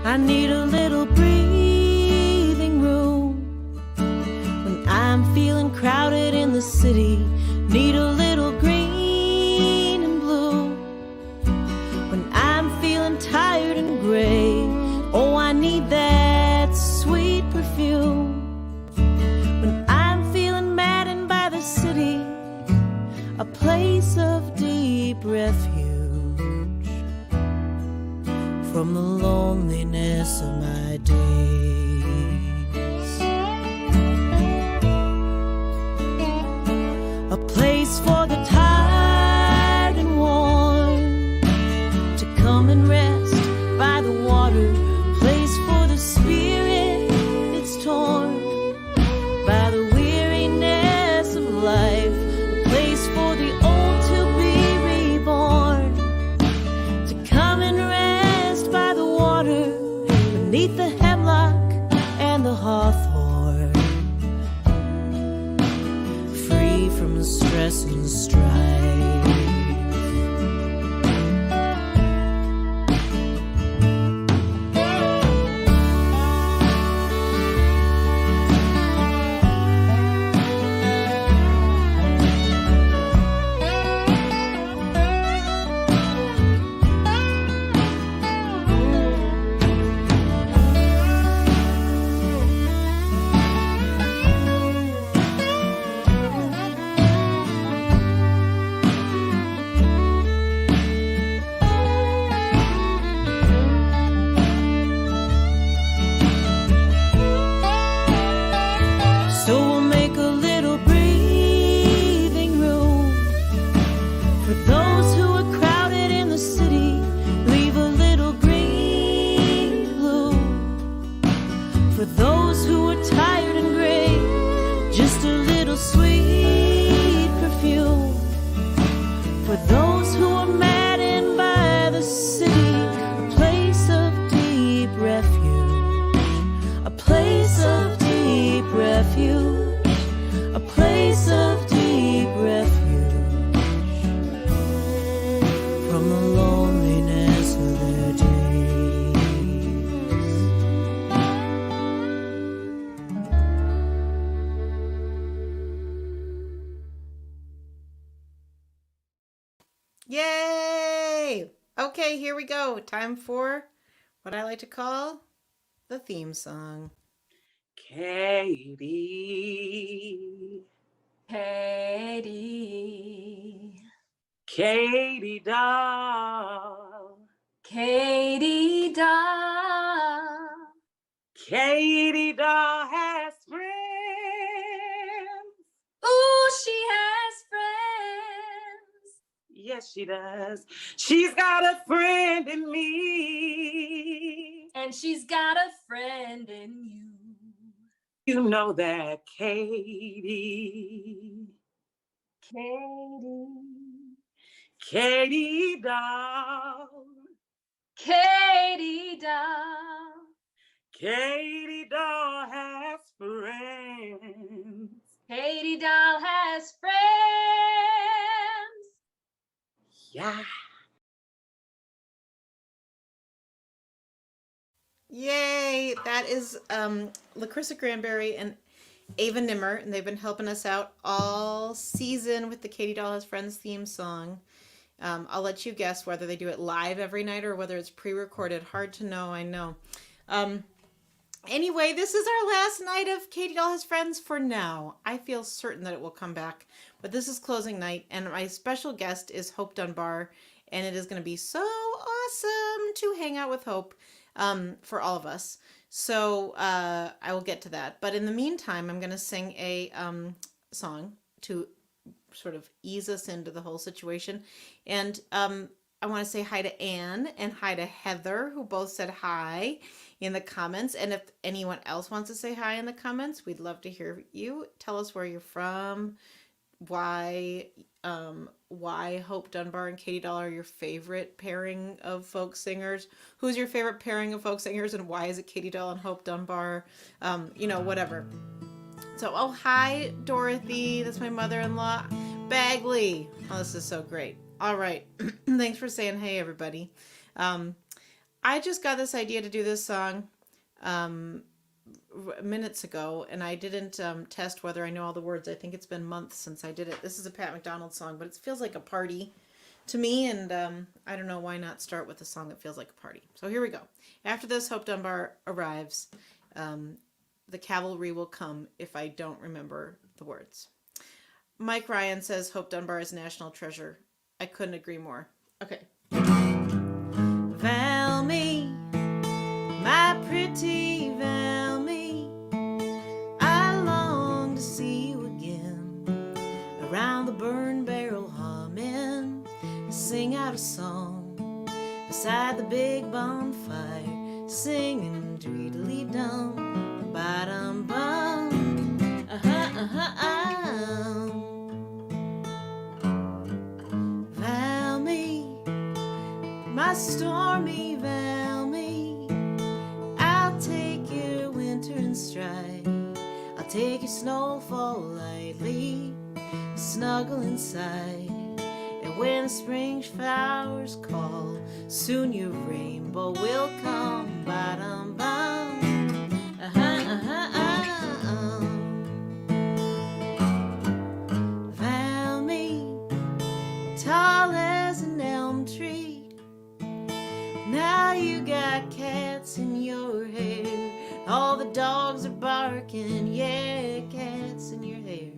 I need a little breathing room when I'm feeling crowded in the city. Need a little green and blue when I'm feeling tired and gray. Oh, I need that sweet perfume when I'm feeling maddened by the city. A place of deep refuge from the loneliness of my days. A place for the tired and worn to come and rest by the water. A place for the spirit that's torn by the weariness of life. A place for the old to be reborn, to come and rest by the water beneath the hemlock and the hawthorn, free from stress and strife. So we'll make a little breathing room for those who are crowded in the city. Leave a little green blue for those who are tired and gray. Just a little sweet perfume for those who are maddened by the city. A place of deep refuge, a place of deep refuge, a place of deep refuge from the loneliness of their days. Yay! Okay, here we go. Time for what I like to call the theme song. Katie. Katie. Katie Dahl. Katie Dahl. Katie Dahl has friends. Ooh, she has friends. Yes, she does. She's got a friend in me. And she's got a friend in you. You know that, Katie. Katie. Katie Dahl. Katie Dahl. Katie Dahl has friends. Katie Dahl has friends. Yeah. Yay! That is Lacrissa Cranberry and Ava Nimmer, and they've been helping us out all season with the Katie Dahl Has Friends theme song. I'll let you guess whether they do it live every night or whether it's pre-recorded. Hard to know, I know. Anyway, this is our last night of Katie Dahl Has Friends for now. I feel certain that it will come back, but this is closing night, and my special guest is Hope Dunbar, and it is going to be so awesome to hang out with Hope for all of us. So I will get to that. But in the meantime, I'm going to sing a song to sort of ease us into the whole situation. And I want to say hi to Anne and hi to Heather, who both said hi in the comments. And if anyone else wants to say hi in the comments, we'd love to hear you. Tell us where you're from, why Hope Dunbar and Katie Dahl are your favorite pairing of folk singers. Who's your favorite pairing of folk singers, and why is it Katie Dahl and Hope Dunbar? Whatever. So, oh, hi, Dorothy. That's my mother-in-law. Bagley. Oh, this is so great. All right. Thanks for saying hey, everybody. I just got this idea to do this song minutes ago, and I didn't test whether I know all the words. I think it's been months since I did it. This is a Pat McDonald song, but it feels like a party to me, and I don't know why not start with a song that feels like a party. So here we go. After this, Hope Dunbar arrives. The cavalry will come if I don't remember the words. Mike Ryan says Hope Dunbar is national treasure. I couldn't agree more. Okay. Valmy, my pretty Valmy, I long to see you again, around the burn barrel humming, sing out a song, beside the big bonfire, singing tweedledee-dum, ba-dum-bum, Valmy, my stormy Valmy, I'll take your winter in stride, I'll take your snowfall lightly, snuggle inside, and when the spring flowers call, soon your rainbow will come, ba-dum-bum, Valmy, tall as an elm tree, now you got cats in your hair, all the dogs are barking, yeah, cats in your hair,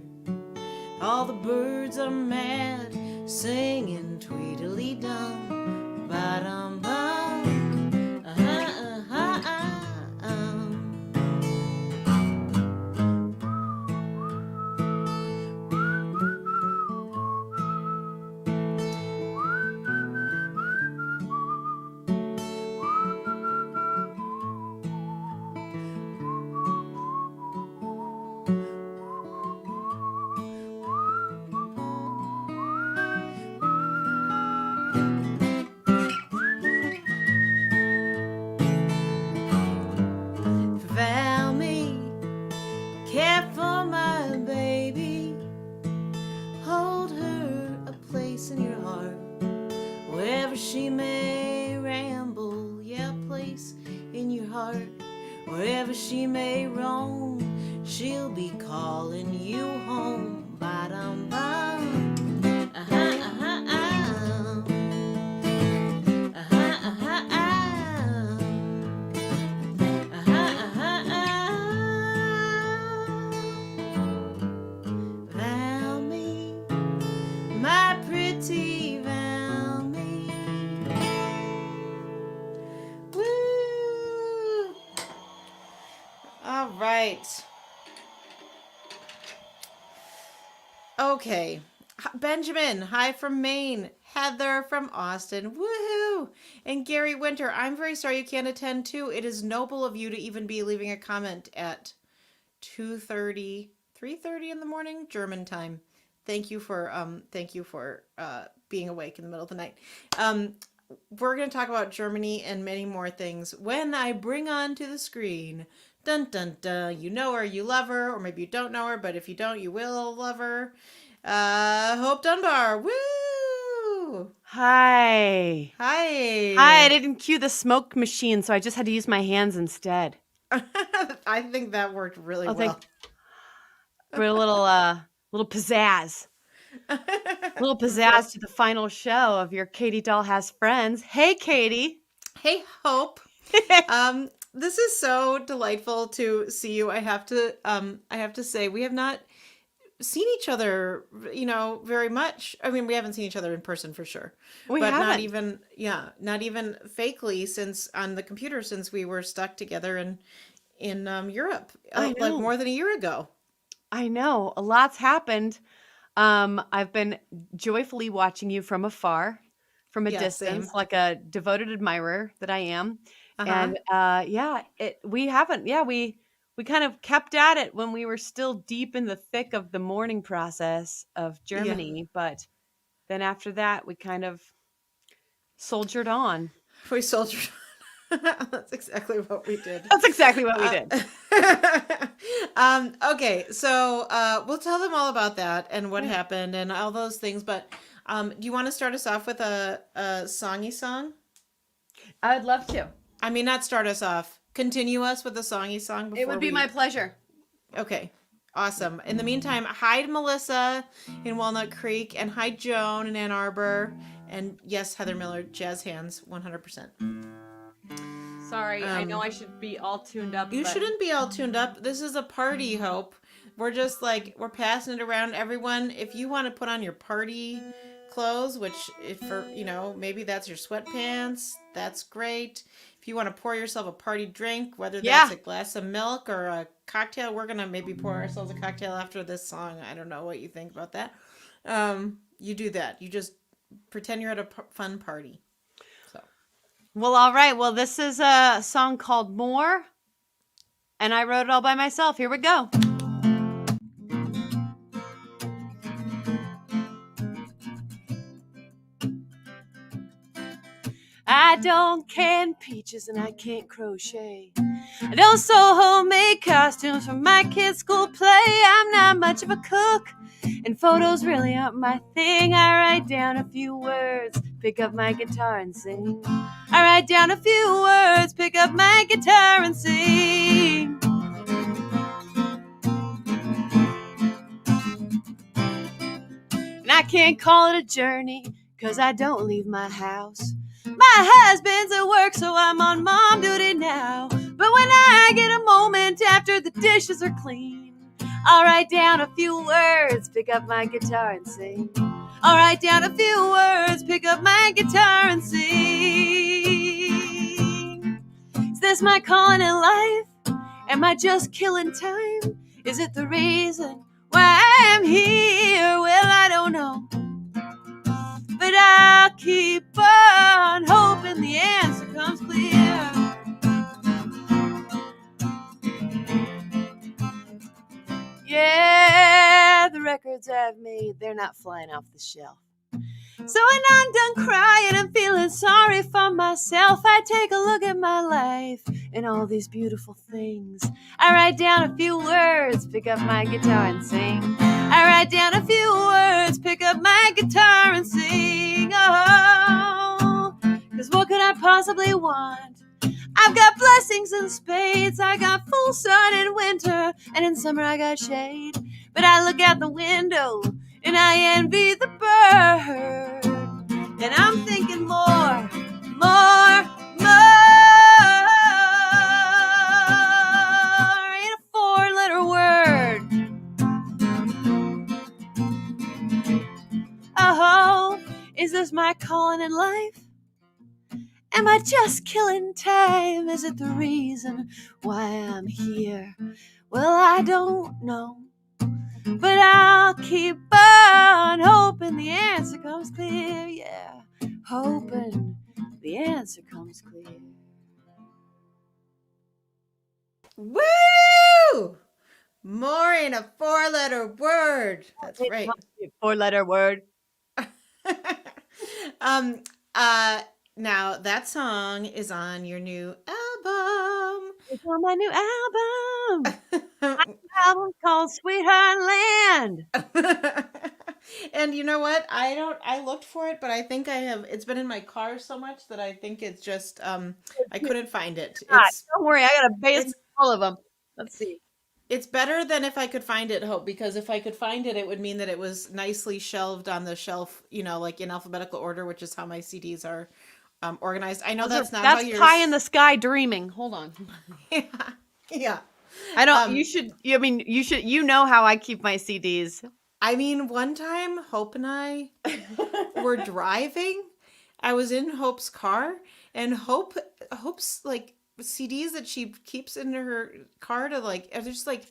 all the birds are mad, singing tweedledee-dum, ba-dum-bum, Valmy, care for my baby, hold her a place in your heart, wherever she may ramble, yeah, place in your heart, wherever she may roam, she'll be calling you home, ba-dum-bum, my pretty Valmy. Woo! All right. Okay. Benjamin, hi from Maine. Heather from Austin. Woohoo! And Gary Winter, I'm very sorry you can't attend too. It is noble of you to even be leaving a comment at 2:30, 3:30 in the morning German time. Thank you for being awake in the middle of the night. We're going to talk about Germany and many more things when I bring onto the screen. Dun dun dun. You know her, you love her, or maybe you don't know her, but if you don't, you will love her. Hope Dunbar. Woo! Hi. Hi. Hi, I didn't cue the smoke machine, so I just had to use my hands instead. I think that worked really well. For a little pizzazz. A little pizzazz to the final show of your Katie Dahl Has Friends. Hey, Katie. Hey, Hope. This is so delightful to see you. I have to say we have not seen each other, very much. I mean, we haven't seen each other in person for sure. We but haven't. not even fakely since on the computer since we were stuck together in Europe like more than a year ago. I know. A lot's happened. I've been joyfully watching you from afar, from a distance, same. like a devoted admirer that I am. Uh-huh. And we kind of kept at it when we were still deep in the thick of the mourning process of Germany. But then after that, we kind of soldiered on. We soldiered on. That's exactly what we did. That's exactly what we did. Okay, so we'll tell them all about that and what happened and all those things. But do you want to start us off with a songy song? I'd love to. I mean, not start us off. Continue us with a songy song before It would be my pleasure. Okay. Awesome. In the meantime, hide Melissa in Walnut Creek and hide Joan in Ann Arbor. And yes, Heather Miller, jazz hands, 100%. Sorry, I know I should be all tuned up. You but shouldn't be all tuned up. This is a party, Hope. We're just like, we're passing it around. Everyone, if you want to put on your party clothes, which if for, maybe that's your sweatpants, that's great. If you want to pour yourself a party drink, whether that's a glass of milk or a cocktail, we're going to maybe pour ourselves a cocktail after this song. I don't know what you think about that. You do that. You just pretend you're at a fun party. So. Well, all right. Well, this is a song called More, and I wrote it all by myself. Here we go. I don't can peaches and I can't crochet. I don't sew homemade costumes for my kids' school play. I'm not much of a cook, and photos really aren't my thing. I write down a few words, pick up my guitar and sing. I write down a few words, pick up my guitar and sing. And I can't call it a journey, 'cause I don't leave my house. My husband's at work, so I'm on mom duty now. But when I get a moment after the dishes are clean, I'll write down a few words, pick up my guitar and sing. I'll write down a few words, pick up my guitar and sing. Is this my calling in life? Am I just killing time? Is it the reason why I'm here? Well, I don't know, but I'll keep on hoping the answer comes clear. Yeah, the records I've made, they're not flying off the shelf. So when I'm done crying and feeling sorry for myself, I take a look at my life and all these beautiful things. I write down a few words, pick up my guitar and sing. I write down a few words, pick up my guitar and sing. Oh, 'cause what could I possibly want? I've got blessings in spades. I got full sun in winter, and in summer I got shade. But I look out the window and I envy the bird, and I'm thinking more, more, more. Ain't a four-letter word. Oh, is this my calling in life? Am I just killing time? Is it the reason why I'm here? Well, I don't know, but I'll keep on hoping the answer comes clear. Yeah, hoping the answer comes clear. Woo! More in a four-letter word. That's right. Four-letter word. Now that song is on your new album. It's on my new album. My album called Sweetheart Land. And you know what? I looked for it, but I think it's been in my car so much that I think it's just, I couldn't find it. Don't worry, I got a base all of them. Let's see. It's better than if I could find it, Hope, because if I could find it, it would mean that it was nicely shelved on the shelf, like in alphabetical order, which is how my CDs are organized. I know that's how yours. Pie in the sky dreaming. Hold on. Yeah. I don't. You know how I keep my CDs. I mean, one time Hope and I were driving. I was in Hope's car, and Hope's like CDs that she keeps in her car to they're just like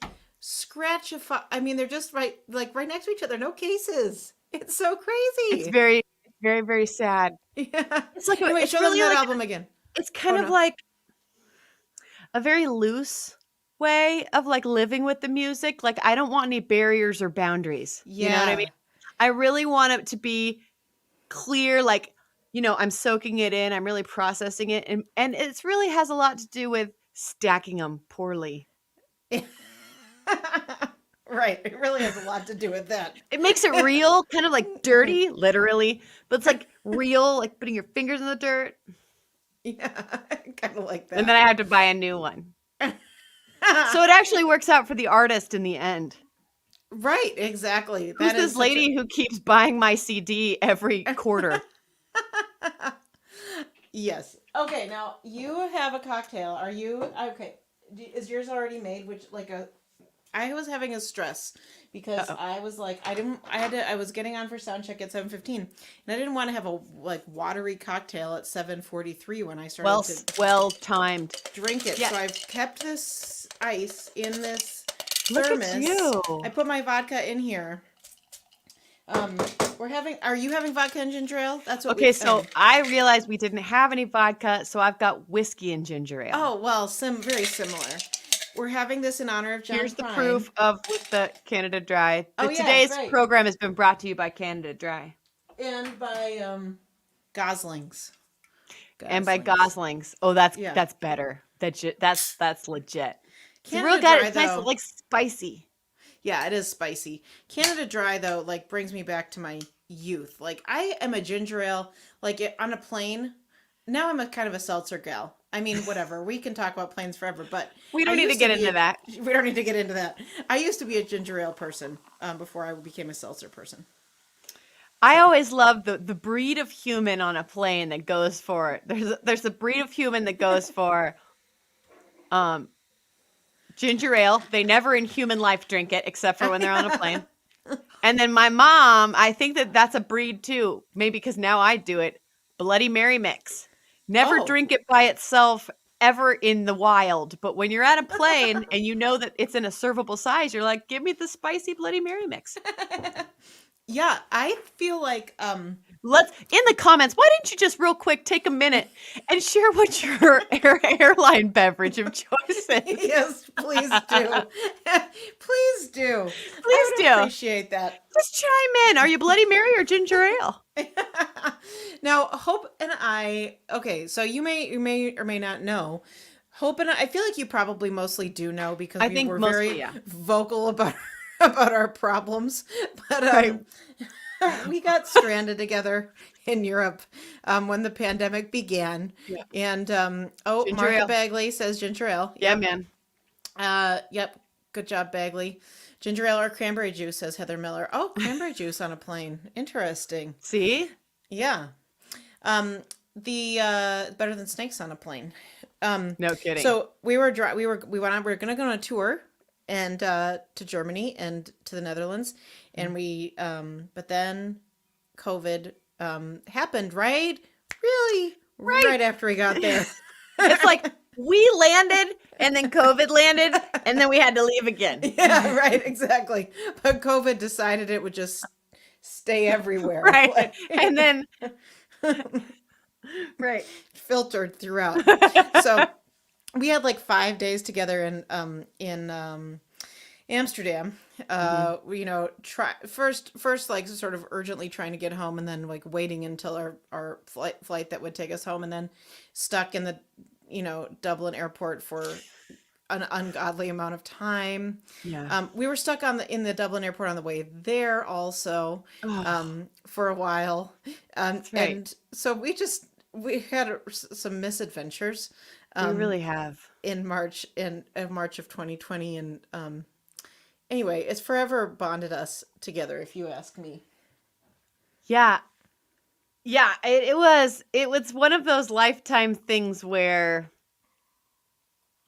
I mean, they're just right next to each other. No cases. It's so crazy. It's very, very, very sad. Yeah. It's like anyway, show them that album again. It's kind of like a very loose way of living with the music. Like, I don't want any barriers or boundaries. Yeah. You know what I mean? I really want it to be clear, I'm soaking it in, I'm really processing it, and it really has a lot to do with stacking them poorly. Right. It really has a lot to do with that. It makes it real, kind of dirty, literally, but it's real, putting your fingers in the dirt. Yeah, kind of like that. And then I have to buy a new one. So it actually works out for the artist in the end. Right, exactly. Who's this lady who keeps buying my CD every quarter? Yes. Okay, now you have a cocktail. Are you okay? Is yours already made? I was having a stress because I was like, I was getting on for sound check at 7:15, and I didn't want to have a watery cocktail at 7:43 when I started well timed. Drink it. Yeah. So I've kept this ice in this Look thermos. at you. I put my vodka in here. Are you having vodka and ginger ale? That's what. Okay, so I realized we didn't have any vodka, so I've got whiskey and ginger ale. Oh well, very similar. We're having this in honor of John. Here's the Prine. proof with the Canada Dry. Oh, yeah, Today's right. program has been brought to you by Canada Dry. And by Goslings. And by Goslings. Oh, that's better. That's legit. It's real Dry, good. It's nice, though, like spicy. Yeah, it is spicy. Canada Dry though, brings me back to my youth. I am a ginger ale, on a plane. Now I'm a kind of a seltzer gal. I mean, whatever. We can talk about planes forever, but We don't need to get into that. We don't need to get into that. I used to be a ginger ale person before I became a seltzer person. I always love the breed of human on a plane that goes for there's a breed of human that goes for ginger ale. They never in human life drink it except for when they're on a plane. And then my mom, I think that's a breed too. Maybe because now I do it. Bloody Mary mix. Never drink it by itself ever in the wild. But when you're at a plane and you know that it's in a servable size, you're like, give me the spicy Bloody Mary mix. Yeah, I feel like Let's in the comments. Why didn't you just real quick take a minute and share what your airline beverage of choice is? Yes, please do. Please do. Please do. Appreciate that. Just chime in. Are you Bloody Mary or ginger ale? Now, Hope and I. Okay, so you may or may not know. Hope and I feel like you probably mostly do know because I we think were mostly, very yeah. vocal about our problems. But Right. we got stranded together in Europe when the pandemic began. Yeah. And Ginger Martha ale. Bagley says ginger ale. Yeah, man. Yep. Good job, Bagley. Ginger ale or cranberry juice, says Heather Miller. Oh, cranberry juice on a plane. Interesting. See? Yeah. The better than snakes on a plane. No kidding. So we were going to go on a tour and to Germany and to the Netherlands, and we but then COVID happened right after we got there. It's like we landed and then COVID landed and then we had to leave again. Yeah, right, exactly. But COVID decided it would just stay everywhere. Right. And then right. Filtered throughout. So we had 5 days together in Amsterdam. First sort of urgently trying to get home, and then waiting until our flight that would take us home, and then stuck in the Dublin airport for an ungodly amount of time. Yeah. We were stuck in the Dublin airport on the way there also for a while. That's right. And so we had some misadventures. We really have. In March of 2020, and anyway, it's forever bonded us together, if you ask me. Yeah. Yeah, it was one of those lifetime things where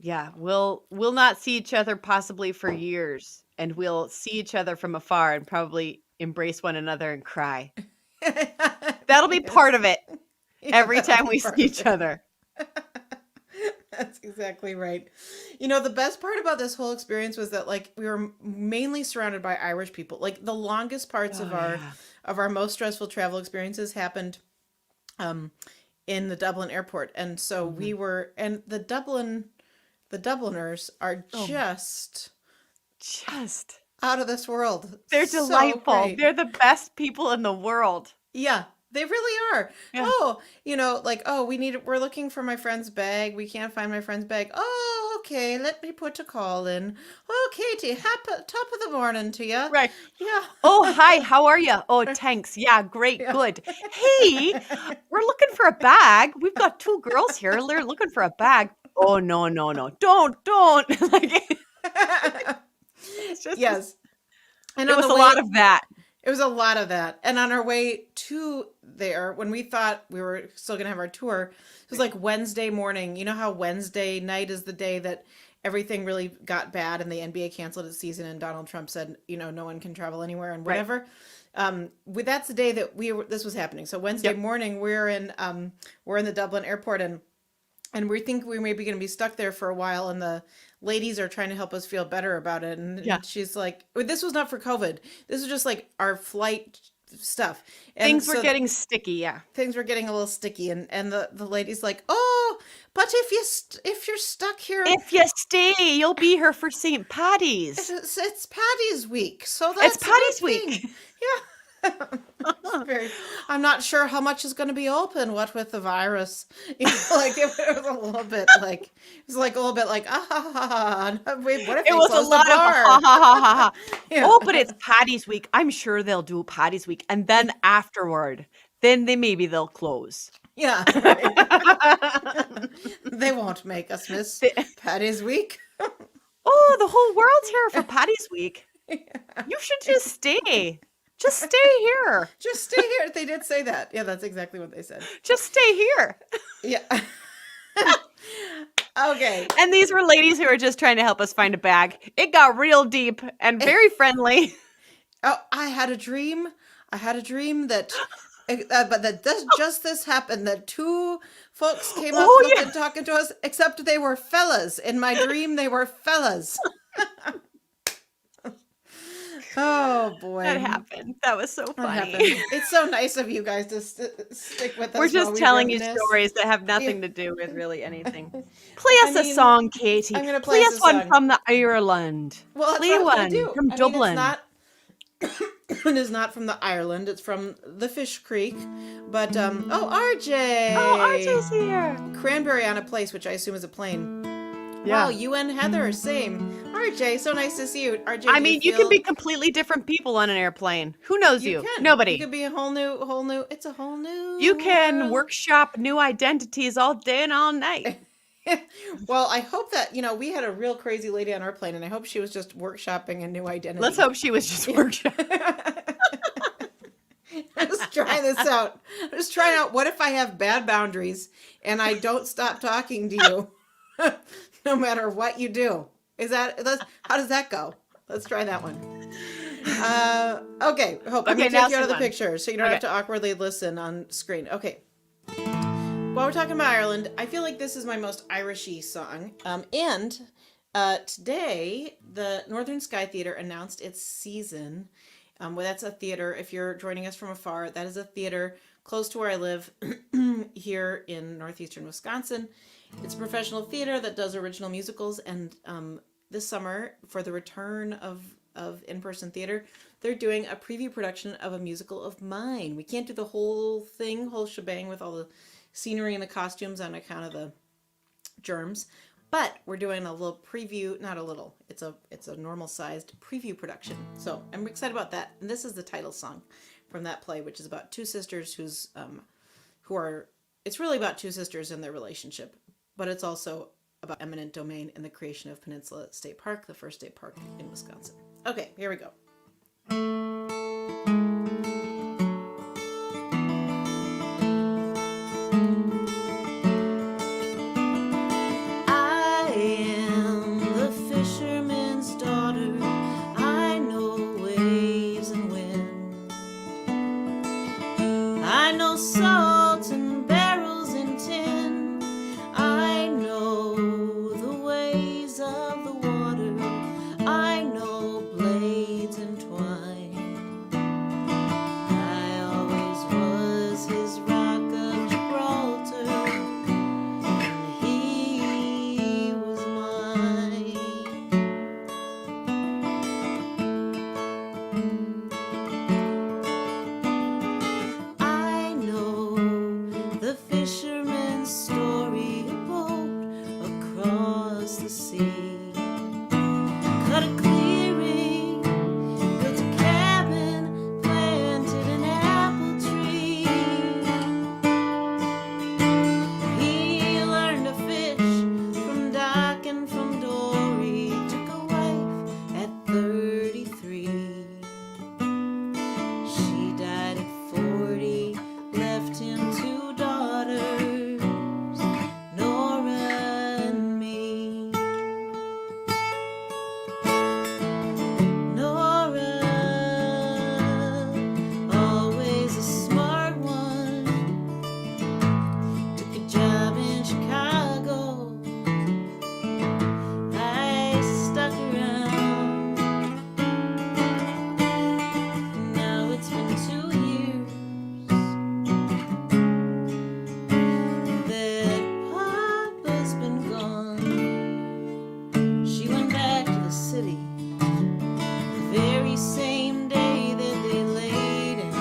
we'll not see each other possibly for years, and we'll see each other from afar and probably embrace one another and cry. That'll be part of it every time we see each other. That's exactly right. The best part about this whole experience was that we were mainly surrounded by Irish people. The longest parts of our most stressful travel experiences happened in the Dublin airport. And so we were, and the Dubliners are just out of this world. They're So delightful. great. They're the best people in the world. Yeah, they really are. Yeah. Oh, we're looking for my friend's bag. We can't find my friend's bag. Oh, okay, let me put a call in. Oh, Katie, top of the morning to you. Right. Yeah. Oh, hi, how are you? Oh, thanks. Yeah, great, Yeah. good. Hey, we're looking for a bag. We've got 2 girls here. They're looking for a bag. Oh, no, no, no. Don't. Like, it's just, Yes. And it on was the a way, lot of that. it was a lot of that. And on our way to there, when we thought we were still going to have our tour, it was like Wednesday morning. You know how Wednesday night is the day that everything really got bad and the NBA canceled its season and Donald Trump said, no one can travel anywhere and Right. whatever. That's the day that this was happening. So Wednesday Yep. morning, we're in the Dublin airport and we think we may be going to be stuck there for a while, and the ladies are trying to help us feel better about it. And Yeah. she's like, this was not for COVID. This was just like our flight stuff. And Things were so getting sticky, yeah. things were getting a little sticky, and the lady's like, oh, but if you're stuck here, If you stay, you'll be here for St. Paddy's. it's Paddy's week, so that's It's a good Paddy's week. thing. Yeah. I'm not sure how much is going to be open. What with the virus, like it was a little bit like a little bit like wait, what if It they was a close lot the of bar? ha ha ha ha ha. Yeah. Oh, but it's Paddy's week. I'm sure they'll do Paddy's week, and then afterward, then they'll close. Yeah, right. They won't make us miss Paddy's week. Oh, the whole world's here for Paddy's week. You should just stay. Just stay here. Just stay here. They did say that. Yeah, that's exactly what they said. Just stay here. Yeah. Okay. And these were ladies who were just trying to help us find a bag. It got real deep and very friendly. Oh, I had a dream that, but that this happened. That 2 folks came up and talking to us, except they were fellas. In my dream, they were fellas. Oh boy, That happened. That was so funny. It's so nice of you guys to stick with us. We're just telling you stories that have nothing to do with really anything. Play us a song, Katie. I'm gonna play play us us a one song. from the Ireland. Well, that's play what I was gonna one do. from Dublin. It is not from the Ireland. It's from the Fish Creek. But RJ. Oh, RJ's here. Cranberry on a Place, which I assume is a plane. Yeah. Wow, you and Heather, same. RJ, so nice to see you. RJ, I mean, you can be completely different people on an airplane. Who knows you? can. Nobody. You could be a whole new. It's a whole new. You can world. workshop new identities all day and all night. Well, I hope that we had a real crazy lady on our plane, and I hope she was just workshopping a new identity. Let's hope she was just workshopping. I'm just trying this out. I'm just trying out. What if I have bad boundaries and I don't stop talking to you, no matter what you do? How does that go? Let's try that one. Okay, Hope. I'm Okay, gonna now take you out of the sing one. picture, so you don't have to awkwardly listen on screen. Okay. While we're talking about Ireland, I feel like this is my most Irishy song. And today, the Northern Sky Theatre announced its season. Well, that's a theater. If you're joining us from afar, that is a theater close to where I live here in northeastern Wisconsin. It's a professional theater that does original musicals, and this summer, for the return of in-person theater, they're doing a preview production of a musical of mine. We can't do the whole shebang with all the scenery and the costumes on account of the germs, but we're doing a little preview, not a little, it's a normal sized preview production. So I'm excited about that. And this is the title song from that play, which is about 2 sisters it's really about 2 sisters and their relationship, but it's also about eminent domain and the creation of Peninsula State Park, the first state park in Wisconsin. Okay, here we go. I am the fisherman's daughter. I know waves and wind. I know salt and barrels and tin. I know the ways of the water. I know blades and twine. across the sea. Cut a clearing, built a cabin, planted an apple tree. He learned to fish from Doc and from Dory. Took a wife at 33. She died at 40, left him 2 daughters, Nora and me. Nora, always a smart one, took a job in Chicago. I stuck around. Now it's been 2 years that Papa's been gone. She went back to the city the very same day that they laid him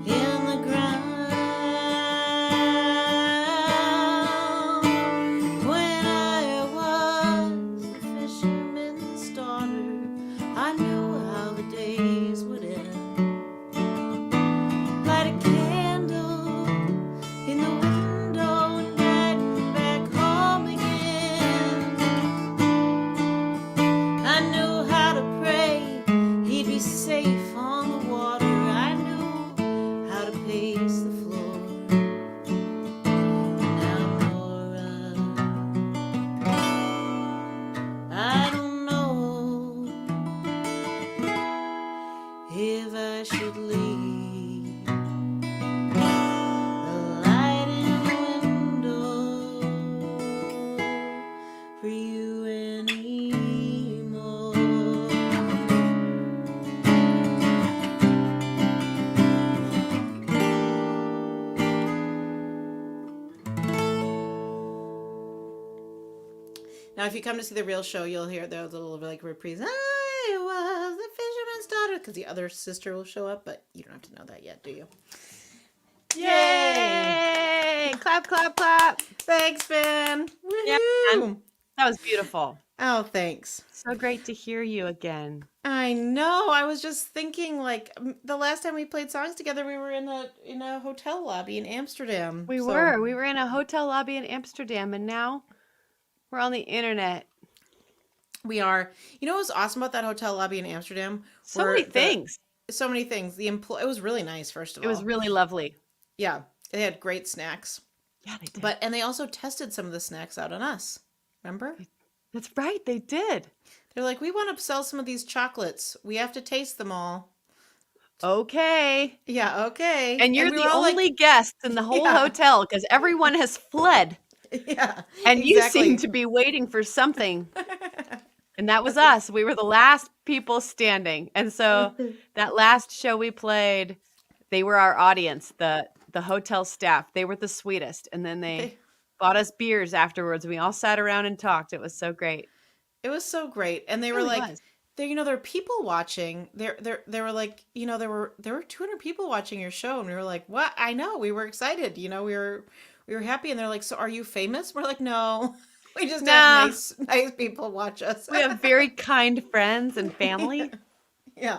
in the ground. When I was a fisherman's daughter, I knew how the days would end. Light a candle in the window and riding back home again. I knew how to pray he'd be safe on the water. I knew how to pace the floor. Now, Nora, I don't know if I should leave a light in the window for you anymore. Now, if you come to see the real show, you'll hear the little like reprise. I was the fisherman's daughter, because the other sister will show up, but you don't have to know that yet, do you? Yay! Clap, clap, clap. Thanks, Ben. Yeah, Woohoo! That was beautiful. Oh, thanks. So great to hear you again. I know. I was just thinking, like, the last time we played songs together, we were in a hotel lobby in Amsterdam. We So- were in a hotel lobby in Amsterdam, and now we're on the internet. We are. You know what was awesome about that hotel lobby in Amsterdam? So Were many the- things. So many things. It was really nice. First of It all, was really lovely. yeah. They had great snacks, Yeah, they did. and they also tested some of the snacks out on us. Remember? That's right, they did. They're like, we want to sell some of these chocolates. We have to taste them all. Okay. Yeah. Okay. And you're we the were all like- only guest in the whole Yeah. hotel because everyone has fled. yeah. And you exactly. seem to be waiting for something. And that was us. We were the last people standing. And so that last show we played, they were our audience, the hotel staff. They were the sweetest. And then they bought us beers afterwards. We all sat around and talked. It was so great. It was so great. And they were really like, was. there are people watching. They were like, there were 200 people watching your show, and we were like, what? I know. We were excited. We were happy, and they're like, so are you famous? We're like, no. We just have nice people watch us. We have very kind friends and family. Yeah.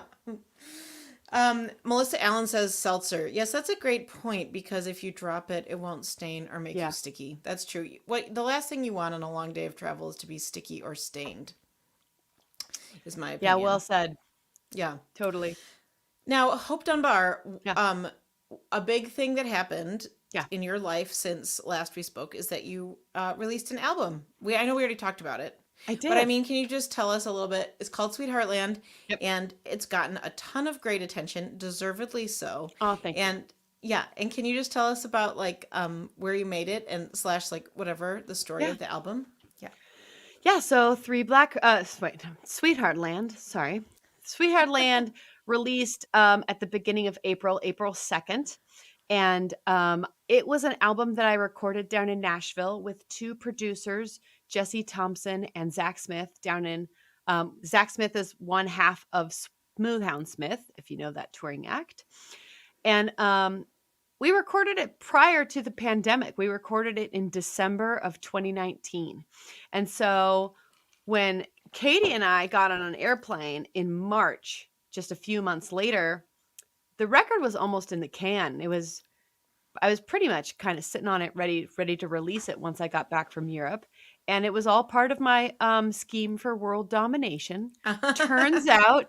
Melissa Allen says seltzer. Yes, that's a great point, because if you drop it, it won't stain or make Yeah. you sticky. That's true. The last thing you want on a long day of travel is to be sticky or stained. Is my Yeah, opinion. well said. Yeah. Totally. Now, Hope Dunbar, Yeah. a big thing that happened Yeah. in your life since last we spoke is that you released an album. I know we already talked about it. I did. But I mean, can you just tell us a little bit? It's called Sweetheartland, Yep. and it's gotten a ton of great attention, deservedly so. Oh, thank you. And yeah, and can you just tell us about like where you made it and / like whatever the story Yeah. of the album? Yeah. Yeah, so Sweetheartland, sorry. Sweetheartland released at the beginning of April 2nd. And it was an album that I recorded down in Nashville with 2 producers, Jesse Thompson and Zach Smith down in, Zach Smith is one half of Smoothhound Smith, if you know that touring act. And we recorded it prior to the pandemic. We recorded it in December of 2019. And so when Katie and I got on an airplane in March, just a few months later, the record was almost in the can. I was pretty much kind of sitting on it, ready to release it once I got back from Europe, and it was all part of my scheme for world domination. Turns out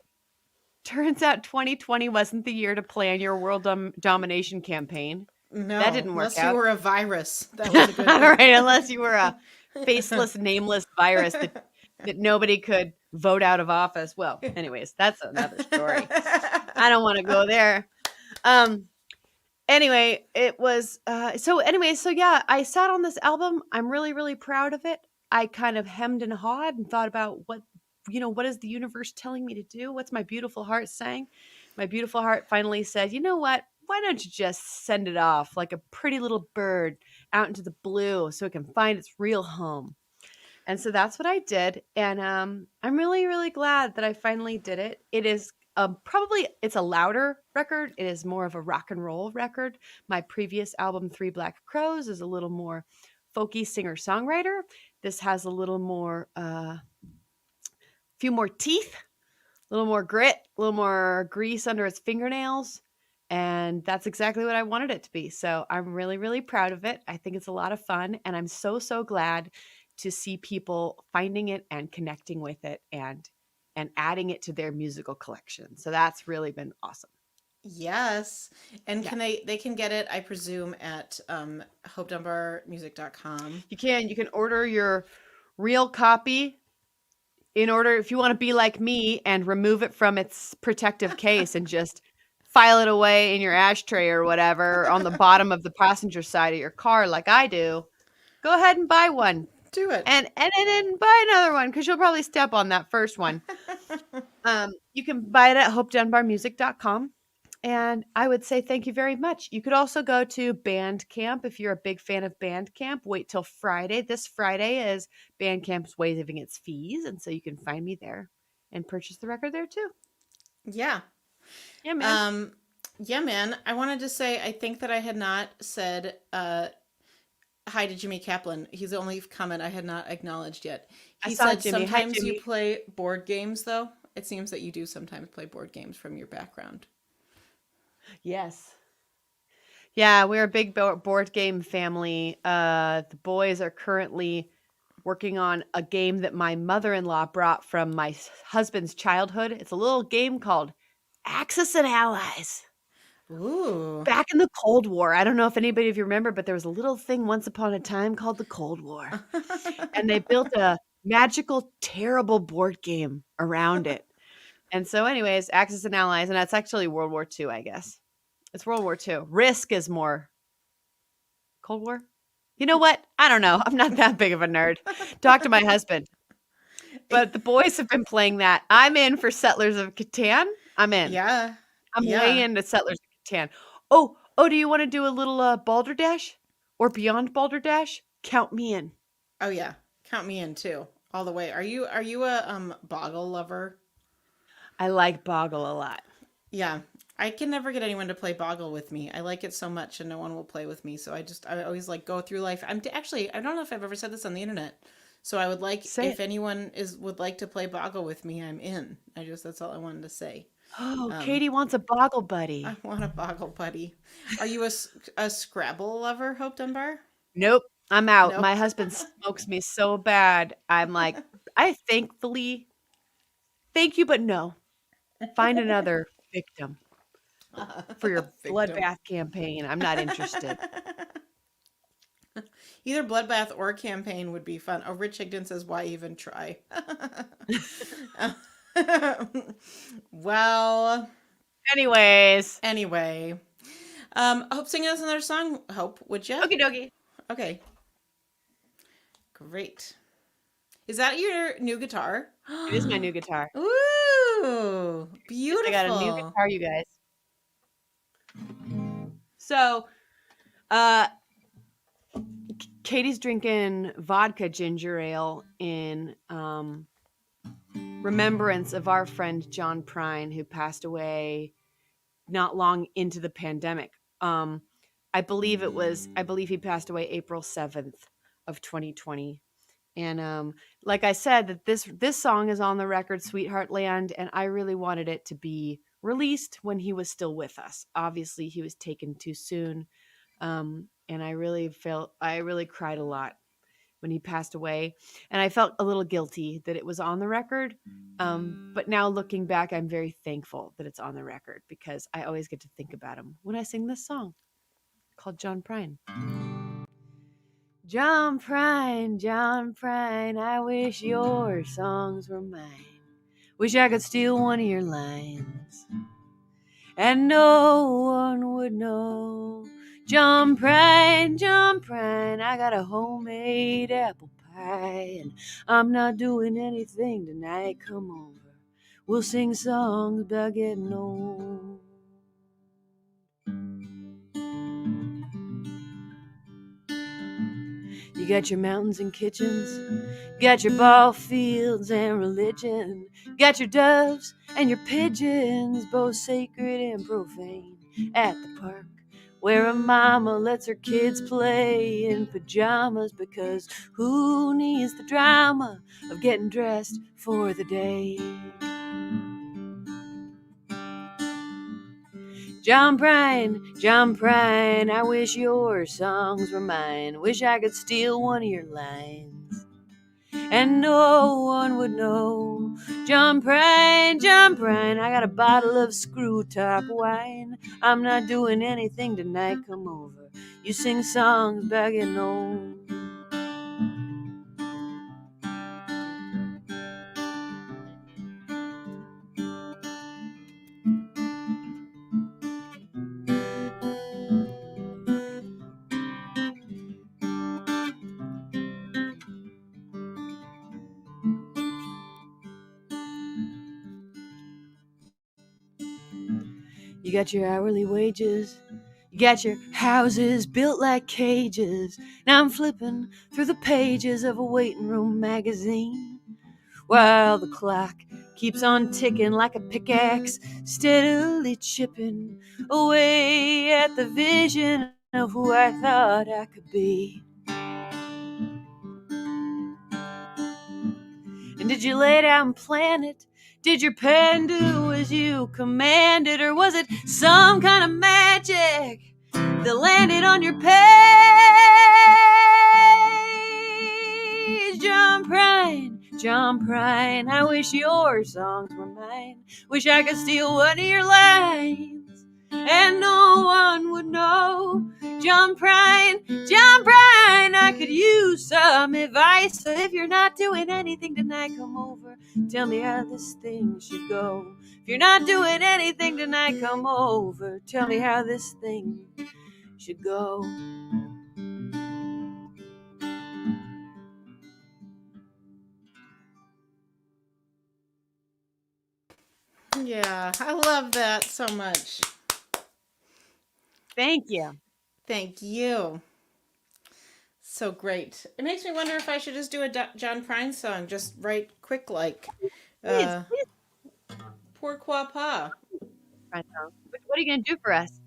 2020 wasn't the year to plan your world domination campaign. That No, didn't work unless you out. were a virus. That was a good All thing. right, unless you were a faceless, nameless virus that nobody could vote out of office. Well, anyways, that's another story. I don't want to go there. Anyway, it was so yeah, I sat on this album. I'm really, really proud of it. I kind of hemmed and hawed and thought about what is the universe telling me to do? What's my beautiful heart saying? My beautiful heart finally said, you know what? Why don't you just send it off like a pretty little bird out into the blue so it can find its real home? And so that's what I did. And I'm really, really glad that I finally did it. It is probably it's a louder record. It is more of a rock and roll record. My previous album, Three Black Crows, is a little more folky singer-songwriter. This has a little more, few more teeth, a little more grit, a little more grease under its fingernails. And that's exactly what I wanted it to be. So I'm really, really proud of it. I think it's a lot of fun. And I'm so, so glad to see people finding it and connecting with it and adding it to their musical collection. So that's really been awesome. Yes. And Yeah. can they can get it, I presume, at hopedunbarmusic.com. You can order your real copy if you want to be like me and remove it from its protective case and just file it away in your ashtray or whatever on the bottom of the passenger side of your car like I do, go ahead and buy one. Do it. And then buy another one because you'll probably step on that first one. You can buy it at hopedunbarmusic.com. And I would say thank you very much. You could also go to Bandcamp if you're a big fan of Bandcamp. Wait till Friday. This Friday is Bandcamp's waiving its fees. And so you can find me there and purchase the record there too. Yeah. Yeah, man. Yeah, man. I wanted to say I think that I had not said hi to Jimmy Kaplan. He's the only comment I had not acknowledged yet. I He saw said Jimmy. Hi, sometimes you Jimmy. play board games, though. It seems that you do sometimes play board games from your background. Yes. Yeah, we're a big board game family. The boys are currently working on a game that my mother-in-law brought from my husband's childhood. It's a little game called Axis and Allies. Ooh. Back in the Cold War. I don't know if anybody of you remember, but there was a little thing once upon a time called the Cold War. And they built a magical, terrible board game around it. And so anyways, Axis and Allies, and that's actually World War II, I guess. It's World War II. Risk is more Cold War. You know what? I don't know. I'm not that big of a nerd. Talk to my husband. But the boys have been playing that. I'm in for Settlers of Catan. I'm in. Yeah. I'm Yeah. way into Settlers of Catan. Oh, do you want to do a little Balderdash or Beyond Balderdash? Count me in. Oh yeah. Count me in too. All the way. Are you a Boggle lover? I like Boggle a lot. Yeah. I can never get anyone to play Boggle with me. I like it so much and no one will play with me. So I always like go through life. Actually, I don't know if I've ever said this on the internet. So I would like Say if it. anyone would like to play Boggle with me, I'm in. That's all I wanted to say. Oh, Katie wants a Boggle buddy. I want a Boggle buddy. Are you a Scrabble lover, Hope Dunbar? Nope. I'm out. Nope. My husband smokes me so bad. I'm like, thank you, but no. Find another victim for your Victim. bloodbath campaign. I'm not interested. Either bloodbath or campaign would be fun. Oh, Rich Higdon says, why even try? Well, Anyway. Hope, sing us another song, Hope, would you? Okie dokie. Okay. Great. Is that your new guitar? It is my new guitar. Ooh, beautiful. I got a new guitar, you guys. So, Katie's drinking vodka ginger ale in remembrance of our friend John Prine, who passed away not long into the pandemic. I believe he passed away April 7th of 2020. And like I said, that this song is on the record, Sweetheart Land, and I really wanted it to be released when he was still with us. Obviously, he was taken too soon, and I really cried a lot when he passed away, and I felt a little guilty that it was on the record. But now looking back, I'm very thankful that it's on the record because I always get to think about him when I sing this song called John Prine. John Prine, I wish your songs were mine. Wish I could steal one of your lines, and no one would know. John Prine, I got a homemade apple pie, and I'm not doing anything tonight. Come over, we'll sing songs about getting old. You got your mountains and kitchens, got your ball fields and religion, got your doves and your pigeons, both sacred and profane, at the park where a mama lets her kids play in pajamas, because who needs the drama of getting dressed for the day? John Prine, I wish your songs were mine. Wish I could steal one of your lines, and no one would know. John Prine, I got a bottle of screw top wine. I'm not doing anything tonight. Come over, you sing songs about getting old. You got your hourly wages, you got your houses built like cages. Now I'm flipping through the pages of a waiting room magazine, while the clock keeps on ticking like a pickaxe, steadily chipping away at the vision of who I thought I could be. And did you lay down and plan it? Did your pen do as you commanded? Or was it some kind of magic that landed on your page? John Prine, I wish your songs were mine. Wish I could steal one of your lines, and no one would know. John Prine, I could use some advice. So if you're not doing anything tonight, come over, tell me how this thing should go. If you're not doing anything tonight, come over, tell me how this thing should go. Yeah, I love that so much. Thank you. Thank you. So great. It makes me wonder if I should just do a John Prine song, just right quick like. Please. Pourquoi pas? What are you going to do for us?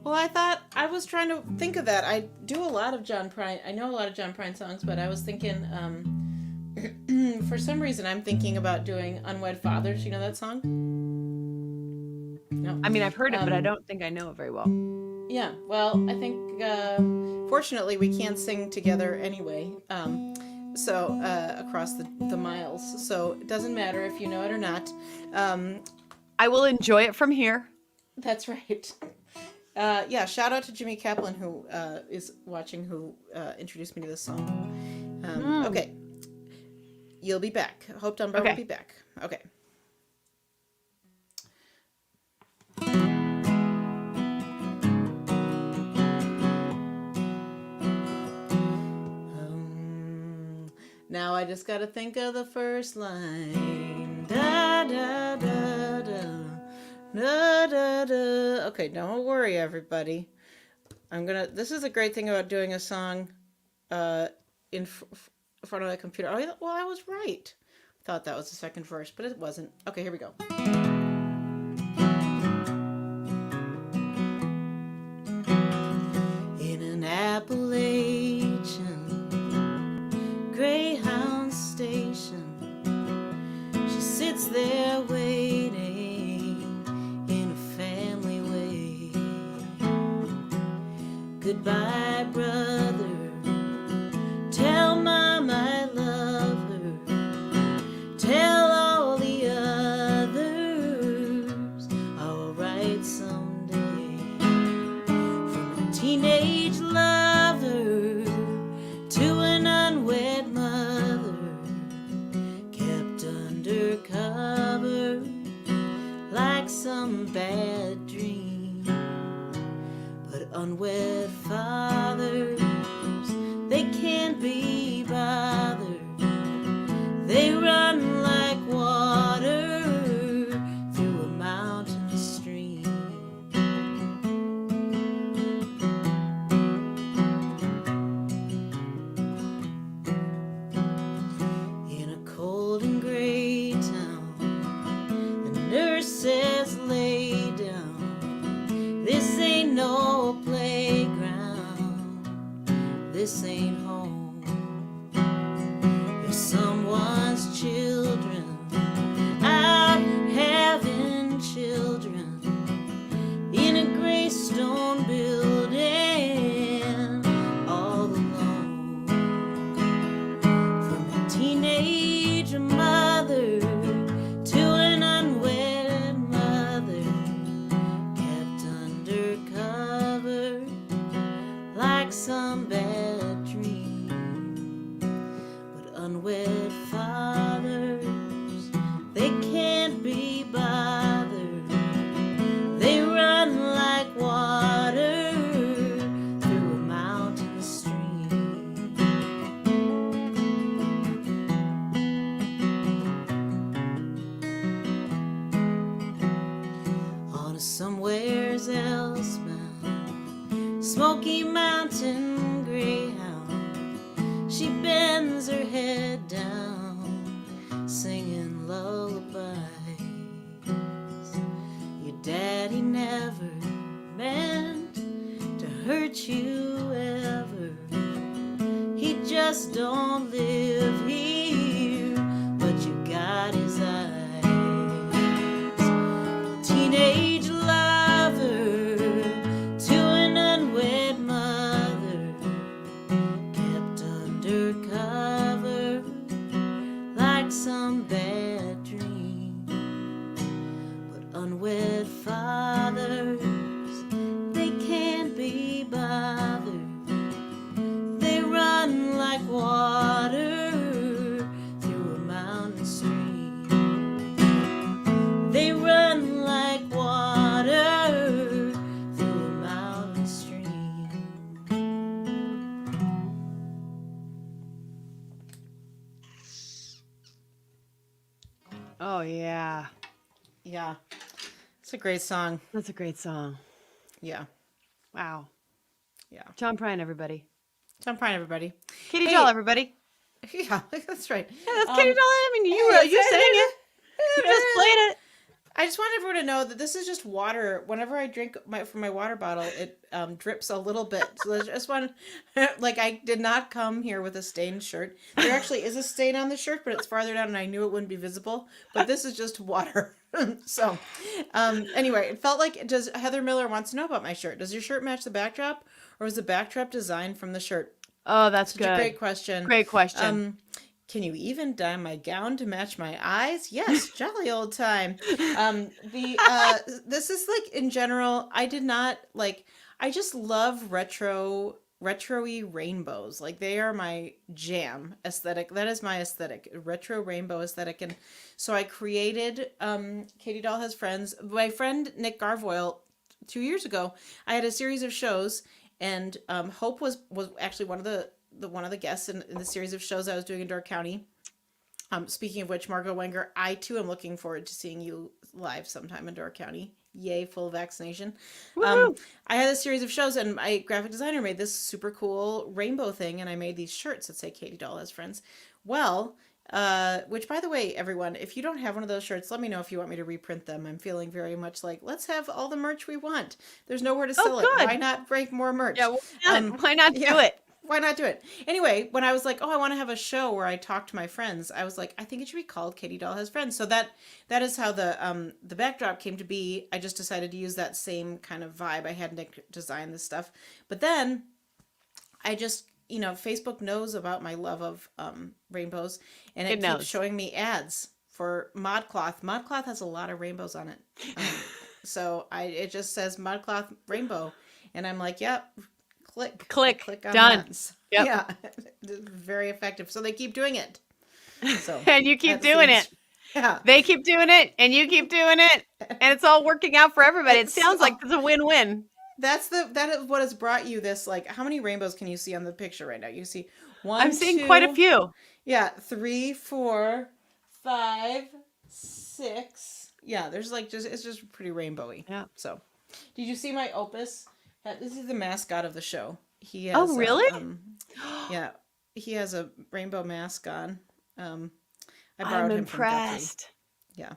Well, I thought, I was trying to think of that. I do a lot of John Prine. I know a lot of John Prine songs, but I was thinking, for some reason, I'm thinking about doing Unwed Fathers. You know that song? No. I mean, I've heard it, but I don't think I know it very well. Yeah, well, I think, fortunately, we can't sing together anyway. So, across the miles. So, it doesn't matter if you know it or not. I will enjoy it from here. That's right. Yeah, shout out to Jimmy Kaplan, who is watching, who introduced me to this song. Okay. You'll be back. Hope Dunbar will be back. Okay. Now I just gotta think of the first line. Da da da da. Da, da, da. Okay, don't worry, everybody. This is a great thing about doing a song in front of the computer. Oh, well, I was right. I thought that was the second verse, but it wasn't. Okay, here we go. In an Appalachian Greyhound bad dream. But unwed fathers, they can't be bothered. They run like water through a mountain stream. In a cold and gray town, the nurse says lay down. This ain't no playground, this ain't home. If someone's children out having children in a gray stone building all alone, from a teenage mother to an unwed mother, kept undercover like some bad dream. But unwed fathers, they can't be bothered. They run like water through a mountain stream. On a somewheres else bound, Smoky Mountain greyhound, she bends her head down, singing lullabies. Your daddy never meant to hurt you ever. He just don't live here, but you got his eyes. Teenage lover to an unwed mother, kept undercover like some bad dream. But unwed fathers, they can't be bothered. They run like water through a mountain stream. They run like water through a mountain stream. Oh yeah, Yeah. It's a great song. that's a great song. Yeah. Wow. Yeah. John Prine, everybody. John Prine, everybody. Katie Hey. Dahl, everybody. Yeah, that's right. Yeah, that's Katie Dahl. I mean, you sang it. You just played it. I just want everyone to know that this is just water. Whenever I drink from my water bottle, it drips a little bit. So I just want, like, I did not come here with a stained shirt. There actually is a stain on the shirt, but it's farther down, and I knew it wouldn't be visible. But this is just water. So, anyway, it felt like, does Heather Miller wants to know about my shirt? Does your shirt match the backdrop, or was the backdrop designed from the shirt? Oh, that's Such good. a great question. Great question. Can you even dye my gown to match my eyes? Yes, jolly old time. This is like, in general, I did not like, I just love retro-y rainbows. Like, they are my jam aesthetic. That is my aesthetic, retro rainbow aesthetic. And so I created Katie Dahl Has Friends. My friend Nick Garvoyle, 2 years ago, I had a series of shows, and Hope was actually one of the guests in the series of shows I was doing in Door County. Speaking of which, Margot Wenger, I too am looking forward to seeing you live sometime in Door County. Yay, full vaccination. I had a series of shows, and my graphic designer made this super cool rainbow thing, and I made these shirts that say Katie Dahl Has Friends. Well, which, by the way, everyone, if you don't have one of those shirts, let me know if you want me to reprint them. I'm feeling very much like, let's have all the merch we want. There's nowhere to sell it. good. Why not break more merch? Yeah, why not do it? Why not do it? Anyway, when I was like, oh, I want to have a show where I talk to my friends, I was like, I think it should be called Katie Dahl Has Friends. So that is how the backdrop came to be. I just decided to use that same kind of vibe. I had Nick design this stuff. But then I just, Facebook knows about my love of rainbows, and it keeps showing me ads for ModCloth. ModCloth has a lot of rainbows on it. So it just says ModCloth rainbow, and I'm like, yep. Click on done. that. Yep. Yeah, very effective. So they keep doing it. So And you keep doing it. Yeah. They keep doing it and you keep doing it and it's all working out for everybody. It It's sounds like all- it's a win-win. that is what has brought you this. Like, how many rainbows can you see on the picture right now? You see I'm one, seeing quite a two, few. yeah, 3, 4, 5, 6. Yeah, there's like it's just pretty rainbowy. Yeah. So, did you see my opus? This is the mascot of the show. He has. Oh, really? Yeah, he has a rainbow mask on. I I'm borrowed him from Guthrie. impressed. Yeah.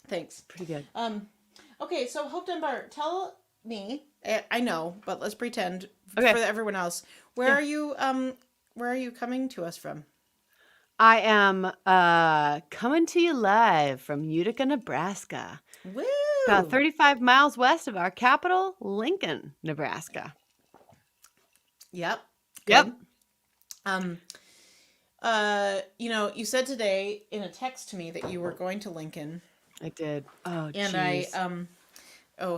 Thanks. Pretty good. Okay, so Hope Dunbar, tell me. I know, but let's pretend Okay. for everyone else. Where Yeah. are you? Where are you coming to us from? I am coming to you live from Utica, Nebraska. Woo! About 35 miles west of our capital, Lincoln, Nebraska. Yep. Yep. Good. You said today in a text to me that you were going to Lincoln, I did. Oh, and jeez.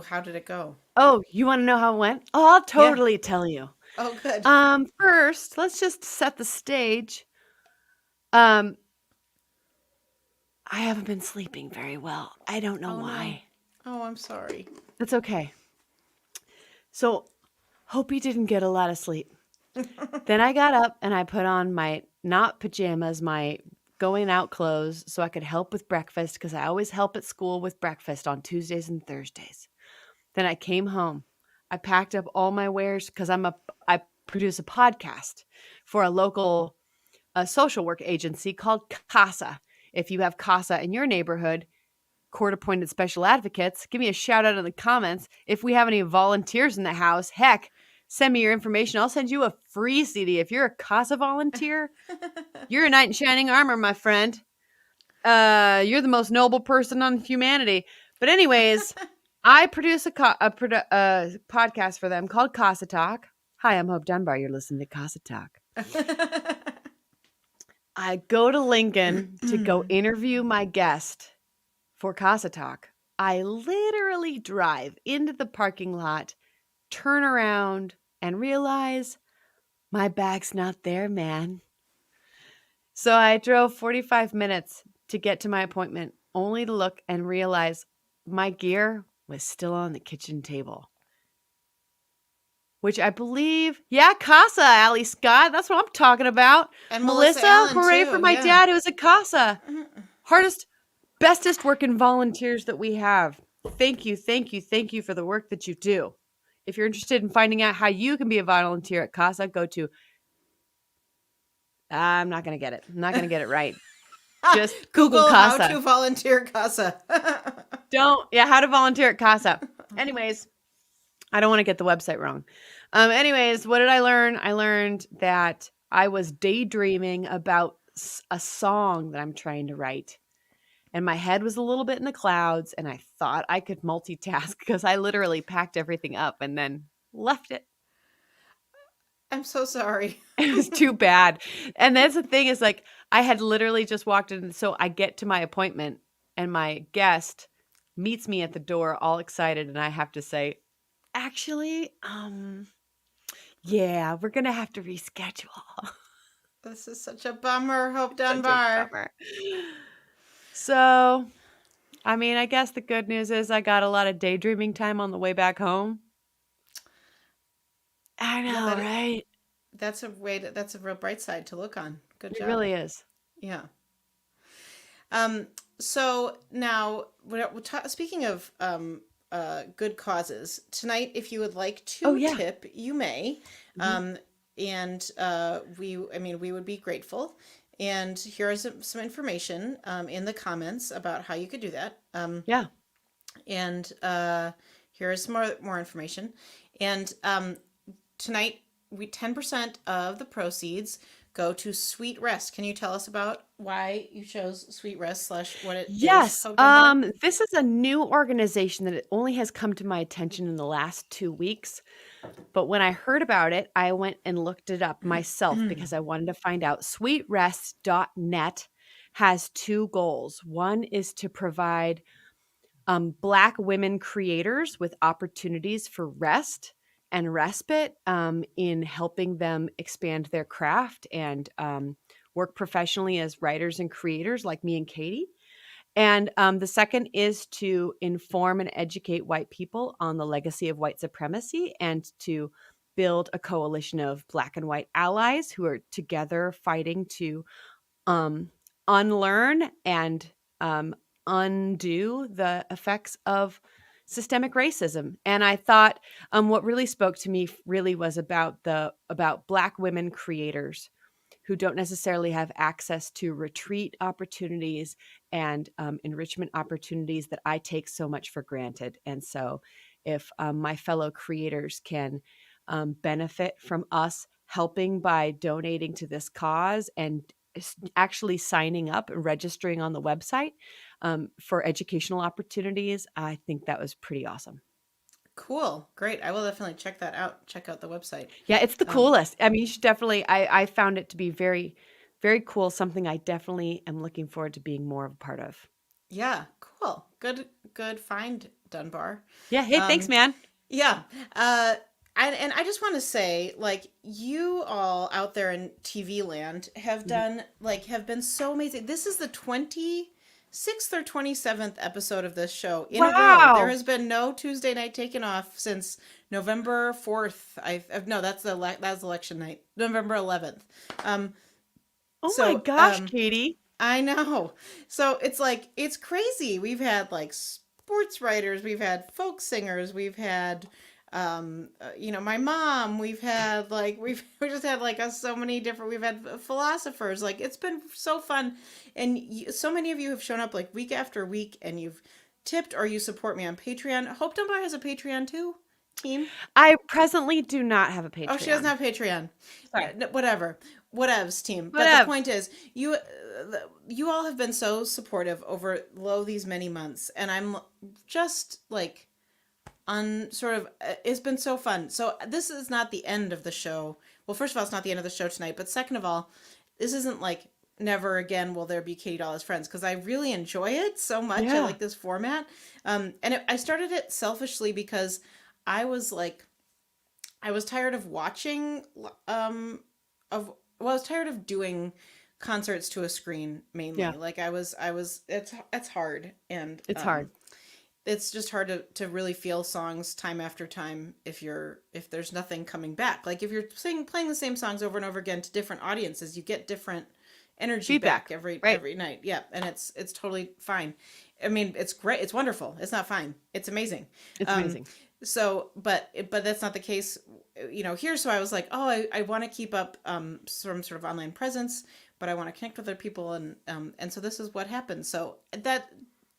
how did it go? Oh, you want to know how it went? Oh, I'll totally tell you. Oh, good. First, let's just set the stage. I haven't been sleeping very well. I don't know Oh, no. why. Oh, I'm sorry. That's okay. So, hope you didn't get a lot of sleep. Then I got up and I put on my, not pajamas, my going out clothes so I could help with breakfast because I always help at school with breakfast on Tuesdays and Thursdays. Then I came home. I packed up all my wares because I produce a podcast for a local social work agency called CASA. If you have CASA in your neighborhood, court-appointed special advocates, give me a shout out in the comments. If we have any volunteers in the house, heck, send me your information. I'll send you a free CD. If you're a CASA volunteer, you're a knight in shining armor, my friend. You're the most noble person on humanity. But anyways, I produce a podcast for them called CASA Talk. Hi, I'm Hope Dunbar. You're listening to CASA Talk. I go to Lincoln to go interview my guest for Casa Talk. I literally drive into the parking lot, turn around, and realize my bag's not there, man. So I drove 45 minutes to get to my appointment, only to look and realize my gear was still on the kitchen table. Which I believe, Casa, Allie Scott. That's what I'm talking about. And Melissa, Allen, hooray too, for my yeah. dad who's a Casa. Hardest, bestest working volunteers that we have. Thank you for the work that you do. If you're interested in finding out how you can be a volunteer at Casa, go to, I'm not going to get it. I'm not going to get it right. Just Google Casa. How to volunteer Casa. How to volunteer at Casa. Anyways, I don't want to get the website wrong. Anyways, what did I learn? I learned that I was daydreaming about a song that I'm trying to write. And my head was a little bit in the clouds, and I thought I could multitask because I literally packed everything up and then left it. I'm so sorry. It was too bad. And that's the thing is, like, I had literally just walked in. So I get to my appointment, and my guest meets me at the door all excited. And I have to say, actually, we're going to have to reschedule. This is such a bummer, Hope Such a Dunbar. bummer. So, I mean, I guess the good news is I got a lot of daydreaming time on the way back home. I know, right? That's a real bright side to look on. Good job. It really is. Yeah. So now, speaking of good causes, tonight, if you would like to tip, you may. We would be grateful. And here is some information in the comments about how you could do that. And here is more information. And tonight, 10% of the proceeds go to Sweet Rest. Can you tell us about why you chose Sweet Rest / what it is? Yes. This is a new organization that it only has come to my attention in the last 2 weeks. But when I heard about it, I went and looked it up myself because I wanted to find out. Sweetrest.net has 2 goals. One is to provide Black women creators with opportunities for rest and respite in helping them expand their craft and work professionally as writers and creators like me and Katie. And the second is to inform and educate white people on the legacy of white supremacy and to build a coalition of Black and white allies who are together fighting to unlearn and undo the effects of systemic racism. And I thought what really spoke to me really was about Black women creators who don't necessarily have access to retreat opportunities and enrichment opportunities that I take so much for granted. And so if my fellow creators can benefit from us helping by donating to this cause and actually signing up and registering on the website for educational opportunities, I think that was pretty awesome. Cool. Great. I will definitely check that out. Check out the website. Yeah, it's the coolest. I mean, you should definitely, I found it to be very, very cool. Something I definitely am looking forward to being more of a part of. Yeah, cool. Good find, Dunbar. Yeah. Hey, thanks, man. Yeah. I just want to say, like, you all out there in TV land have done, have been so amazing. This is the 26th or 27th episode of this show in a row. Wow. There has been no Tuesday night taken off since November 4th. No, that's election night, November 11th. Oh so, my gosh, Katie. I know. So it's crazy. We've had like sports writers, we've had folk singers, we've had my mom, we've had we just had so many different, we've had philosophers. Like, it's been so fun, and so many of you have shown up like week after week, and you've tipped or you support me on Patreon. Hope Dunbar has a Patreon too, team. I presently do not have a Patreon. Oh, she doesn't have Patreon. Sorry. Whatevs, team. But the point is, you all have been so supportive over these many months, and I'm just it's been so fun. So this is not the end of the show. Well, first of all, it's not the end of the show tonight, but second of all, this isn't never again will there be Katie Dahl Has Friends, because I really enjoy it so much. Yeah. I like this format. I started it selfishly because I was tired of watching I was tired of doing concerts to a screen mainly. Yeah. It's hard, and it's hard. It's just hard to really feel songs time after time if there's nothing coming back. Like, if you're playing the same songs over and over again to different audiences, you get different energy Feedback. back every night. Yeah, and it's totally fine. I mean, it's great. It's wonderful. It's not fine. It's amazing. It's amazing. So, but that's not the case, here. So I was like, oh, I want to keep up some sort of online presence, but I want to connect with other people, and so this is what happened. So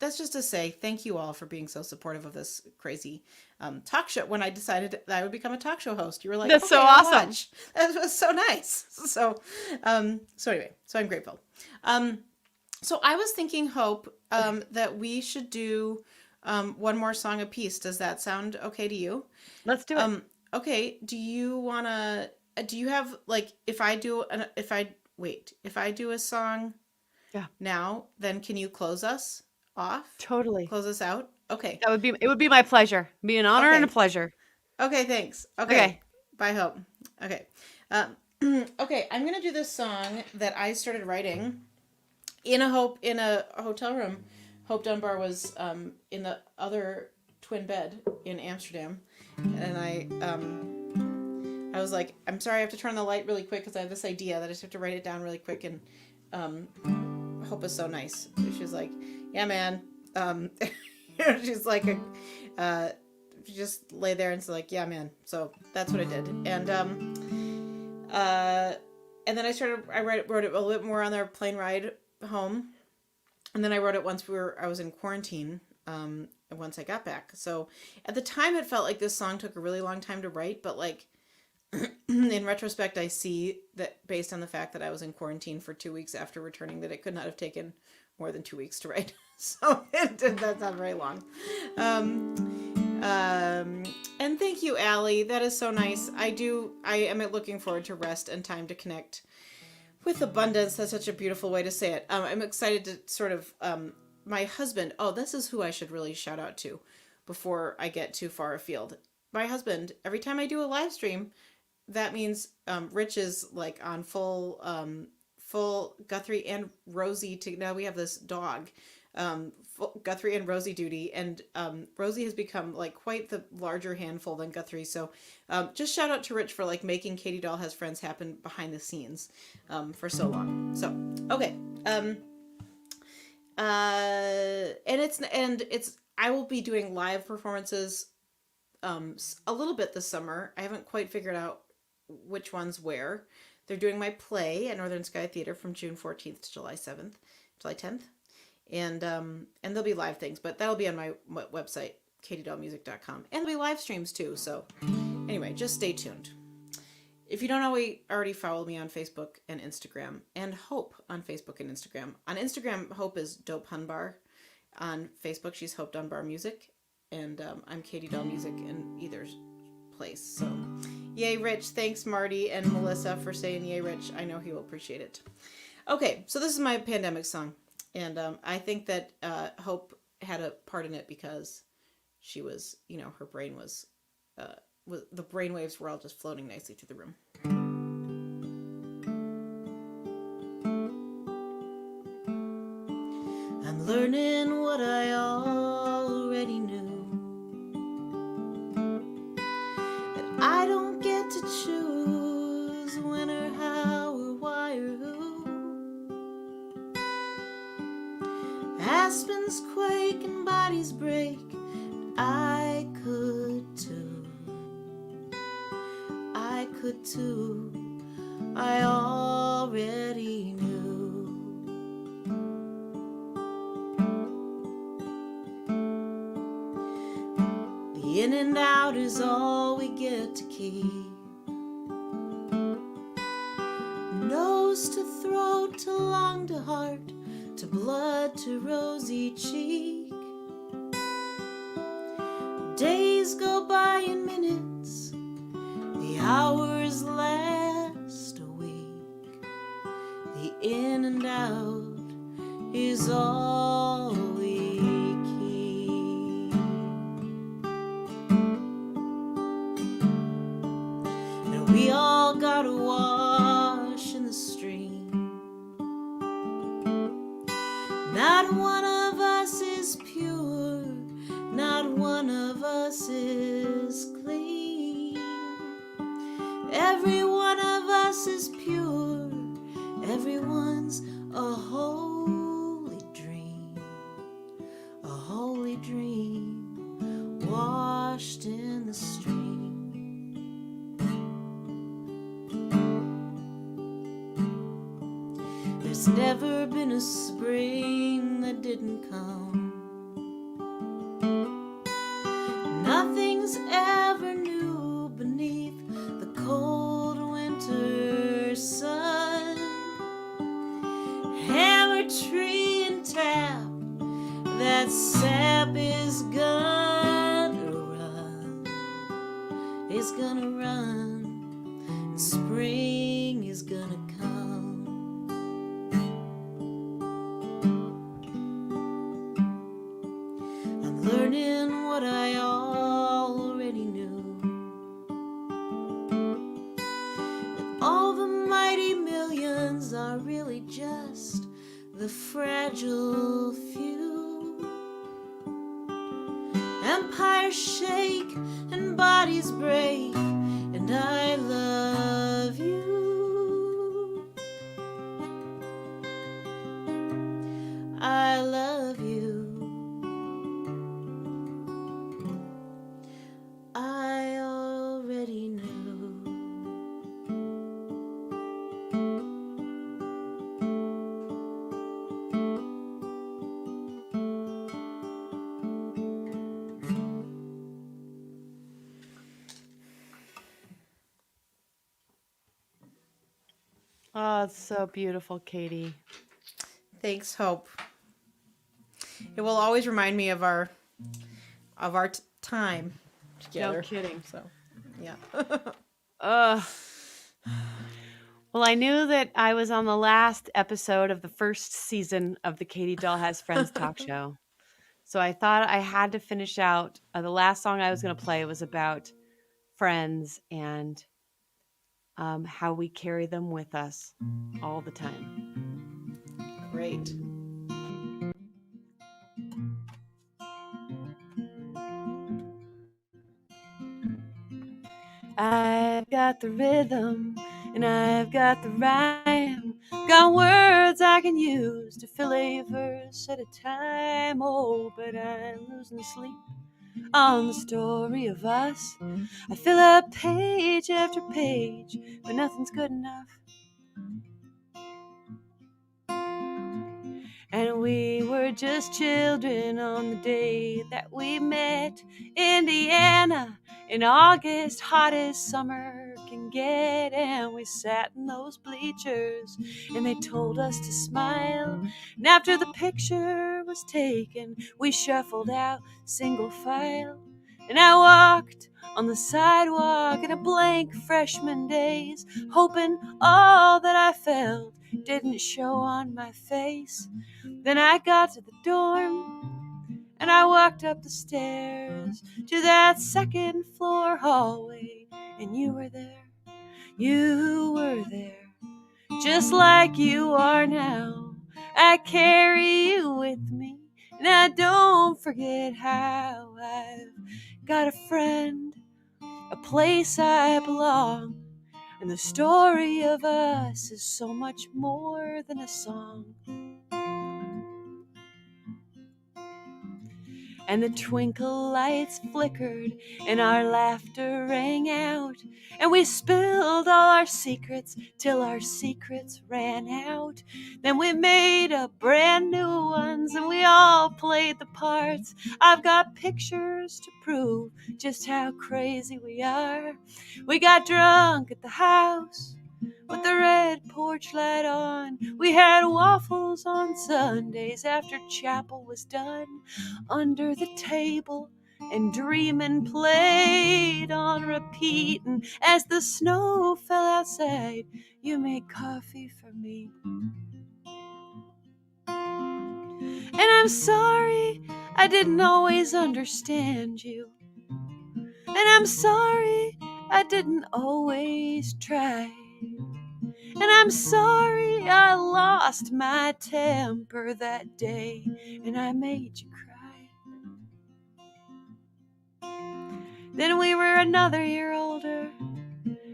that's just to say thank you all for being so supportive of this crazy talk show. When I decided that I would become a talk show host, you were like, that's okay, so awesome. That was so nice. So anyway, so I'm grateful. So I was thinking, Hope, that we should do one more song a piece. Does that sound okay to you? Let's do it. Okay. Do you have if I do a song now, then can you close us off? Totally. Close us out? Okay. It would be my pleasure. It'd be an honor and a pleasure. Okay, thanks. Okay. Bye, Hope. Okay. Okay, I'm going to do this song that I started writing in a hotel room. Hope Dunbar was in the other twin bed in Amsterdam, and I was like, I'm sorry, I have to turn on the light really quick because I have this idea that I just have to write it down really quick. And Hope is so nice. She's like, yeah, man. She's like, just lay there and say like, yeah, man. So that's what I did. And then I wrote it a little bit more on our plane ride home. And then I wrote it once I was in quarantine, once I got back. So at the time it felt like this song took a really long time to write, but in retrospect, I see that based on the fact that I was in quarantine for 2 weeks after returning, that it could not have taken more than 2 weeks to write. So that's not very long. And thank you, Allie. That is so nice. I am looking forward to rest and time to connect with abundance. That's such a beautiful way to say it. I'm excited to sort of, my husband, this is who I should really shout out to before I get too far afield. My husband, every time I do a live stream, that means Rich is on full Guthrie and Rosie. Now we have this dog Guthrie and Rosie Duty, and Rosie has become like quite the larger handful than Guthrie. So just shout out to Rich for like making Katie Dahl Has Friends happen behind the scenes for so long. So okay, and it's I will be doing live performances a little bit this summer. I haven't quite figured out which ones where. They're doing my play at Northern Sky Theater from June 14th to July 10th. And there'll be live things, but that'll be on my website, katiedahlmusic.com. And there'll be live streams too. So anyway, just stay tuned. If you don't already follow me on Facebook and Instagram, and Hope on Facebook and Instagram. On Instagram, Hope is Dope Dunbar. On Facebook, she's Hope Dunbar Music, and I'm Katie Dahl Music in either place. So, yay, Rich! Thanks, Marty and Melissa, for saying yay, Rich. I know he will appreciate it. Okay, so this is my pandemic song, and I think that Hope had a part in it because she was, her brain was the brain waves were all just floating nicely through the room. I'm learning what I already knew, that I don't get to choose when or how or why or who. Aspens quake and bodies break, I could too. I could too. I already knew. The in and out is all we get to keep. Nose to throat to lung to heart to blood to rosy cheek. Days go by in minutes, the hours last a week. The in and out is all we keep. And we all gotta wash in the stream. Not one of us is pure, not one of us is clean. Every one of us is pure, everyone's a holy dream, washed in the stream. There's never been a spring that didn't come. Nothing's ever new beneath the cold winter sun. Hammer, tree, and tap, that sap is gonna run. It's gonna run, and spring is gonna come. I'm learning what I already knew, that all the mighty millions are really just the fragile few. Empires shake and bodies break, and I love you. I love you. I already knew. Oh, it's so beautiful, Katie. Thanks, Hope. It will always remind me of our time together. No kidding. So, yeah. Well, I knew that I was on the last episode of the first season of the Katie Dahl Has Friends talk show. So I thought I had to finish out. The last song I was going to play was about friends and how we carry them with us all the time. Great. I've got the rhythm and I've got the rhyme. Got words I can use to fill a verse at a time. Oh, but I'm losing sleep on the story of us. I fill up page after page, but nothing's good enough. And we were just children on the day that we met. Indiana in August, hot as summer can get. And we sat in those bleachers and they told us to smile. And after the picture was taken, we shuffled out single file. And I walked on the sidewalk in a blank freshman days, hoping all that I felt didn't show on my face. Then I got to the dorm and I walked up the stairs to that second floor hallway, and you were there. You were there, just like you are now. I carry you with me and I don't forget how. I've got a friend, a place I belong, and the story of us is so much more than a song. And the twinkle lights flickered and our laughter rang out, and we spilled all our secrets till our secrets ran out. Then we made up brand new ones and we all played the parts. I've got pictures to prove just how crazy we are. We got drunk at the house with the red porch light on. We had waffles on Sundays after chapel was done. Under the table and dreamin' played on repeat. And as the snow fell outside, you made coffee for me. And I'm sorry I didn't always understand you. And I'm sorry I didn't always try. And I'm sorry I lost my temper that day and I made you cry. Then we were another year older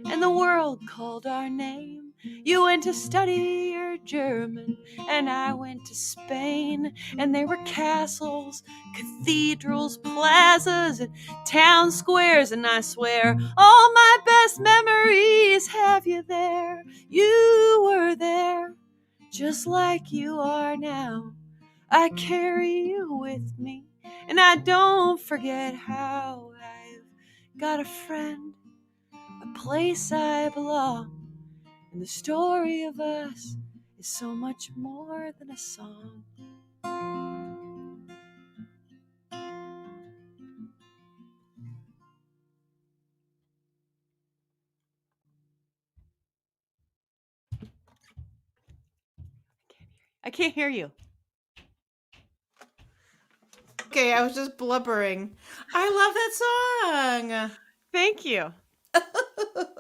and the world called our name. You went to study your German and I went to Spain. And there were castles, cathedrals, plazas, and town squares. And I swear all my best memories have you there. You were there, just like you are now. I carry you with me and I don't forget how. I've got a friend, a place I belong, and the story of us is so much more than a song. I can't hear you. Okay, I was just blubbering. I love that song. Thank you.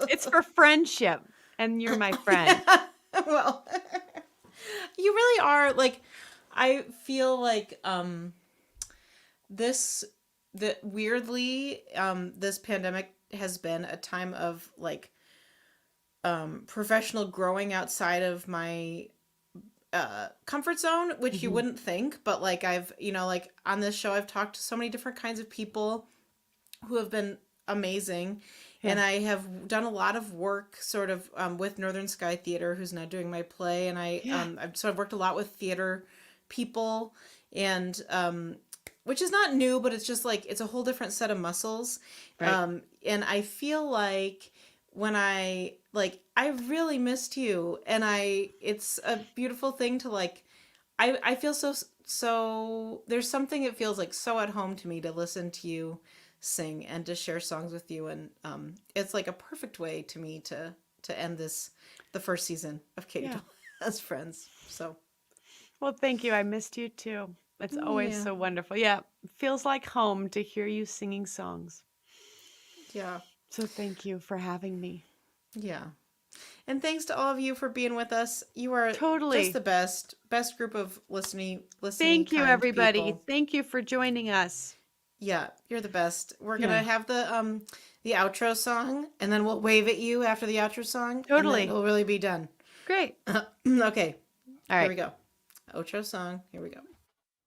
It's for friendship, and you're my friend. Well, you really are. Like, I feel like this pandemic has been a time of like professional growing outside of my comfort zone, which you wouldn't think, but like I've, like on this show I've talked to so many different kinds of people who have been amazing. Yeah. And I have done a lot of work sort of with Northern Sky Theater, who's now doing my play, and I've worked a lot with theater people, and which is not new, but it's just like it's a whole different set of muscles. Right. And I feel like when I really missed you, and it's a beautiful thing to like, I feel so there's something it feels like so at home to me to listen to you sing and to share songs with you, and it's like a perfect way to me to end the first season of Katie Dahl Has Friends. So, well, thank you. I missed you too. It's always so wonderful. Yeah, it feels like home to hear you singing songs. Yeah. So thank you for having me. Yeah. And thanks to all of you for being with us. You are totally just the best group of listening. Thank you, everybody. People. Thank you for joining us. Yeah, you're the best. We're going to have the the outro song, and then we'll wave at you after the outro song. Totally. And then we'll really be done. Great. Okay. All Here we right. go. Outro song. Here we go.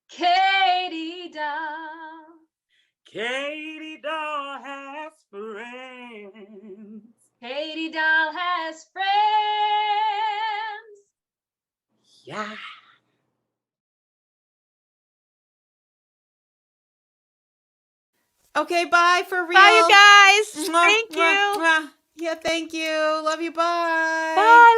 Katie Dahl. Katie Dahl has friends. Katie Dahl has friends. Yeah. Okay, bye for real. Bye, you guys. Mwah, Thank mwah, you. mwah. Yeah, thank you. Love you. Bye. Bye.